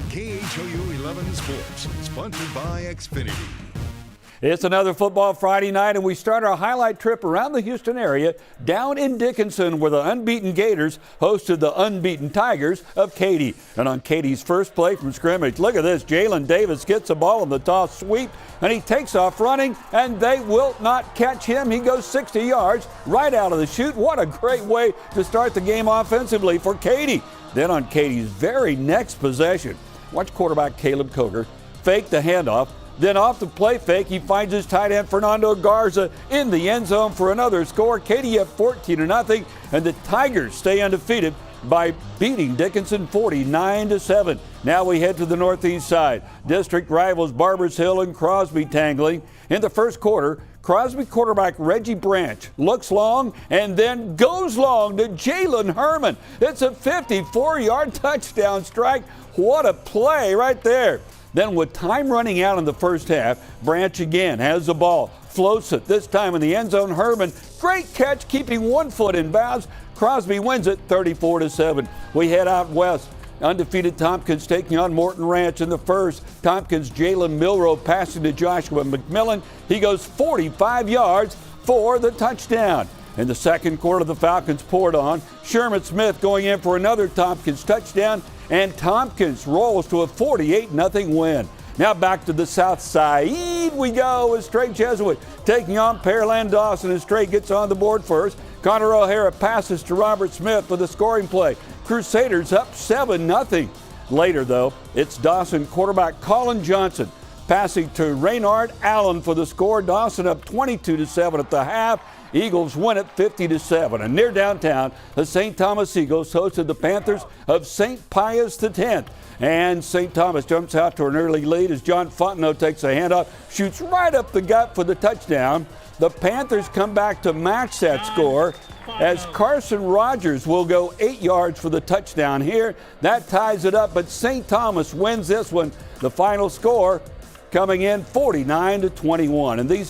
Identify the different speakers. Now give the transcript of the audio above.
Speaker 1: KHOU 11 Sports, sponsored by Xfinity.
Speaker 2: It's another Football Friday night, and we start our highlight trip around the Houston area down in Dickinson, where the unbeaten Gators hosted the unbeaten Tigers of Katy. And on Katy's first play from scrimmage, look at this. Jalen Davis gets the ball in the toss sweep, and he takes off running, and they will not catch him. He goes 60 yards right out of the chute. What a great way to start the game offensively for Katy. Then on Katy's very next possession, watch quarterback Caleb Coger fake the handoff. Then off the play fake, he finds his tight end Fernando Garza in the end zone for another score. Katy up 14-0, and the Tigers stay undefeated by beating Dickinson 49-7. Now we head to the northeast side. District rivals Barbers and Crosby tangling. In the first quarter, Crosby quarterback Reggie Branch looks long and then goes long to Jalen Herman. It's a 54-yard touchdown strike. What a play right there. Then with time running out in the first half, Branch again has the ball, floats it, this time in the end zone. Herman, great catch, keeping 1 foot in bounds. Crosby wins it 34-7. We head out west. Undefeated Tompkins taking on Morton Ranch in the first. Tompkins' Jalen Milrow passing to Joshua McMillan. He goes 45 yards for the touchdown. In the second quarter, the Falcons poured on. Sherman Smith going in for another Tompkins touchdown, and Tompkins rolls to a 48-0 win. Now back to the south side we go with Strait Jesuit taking on Pearland Dawson, and Strait gets on the board first. Connor O'Hara passes to Robert Smith for the scoring play. Crusaders up 7-0. Later, though, it's Dawson quarterback Colin Johnson passing to Raynard Allen for the score. Dawson up 22-7 at the half. Eagles win it 50-7. And near downtown, the St. Thomas Eagles hosted the Panthers of St. Pius X. And St. Thomas jumps out to an early lead as John Fontenot takes a handoff, shoots right up the gut for the touchdown. The Panthers come back to match that score as Carson Rogers will go 8 yards for the touchdown here. That ties it up, but St. Thomas wins this one. The final score coming in 49-21. And these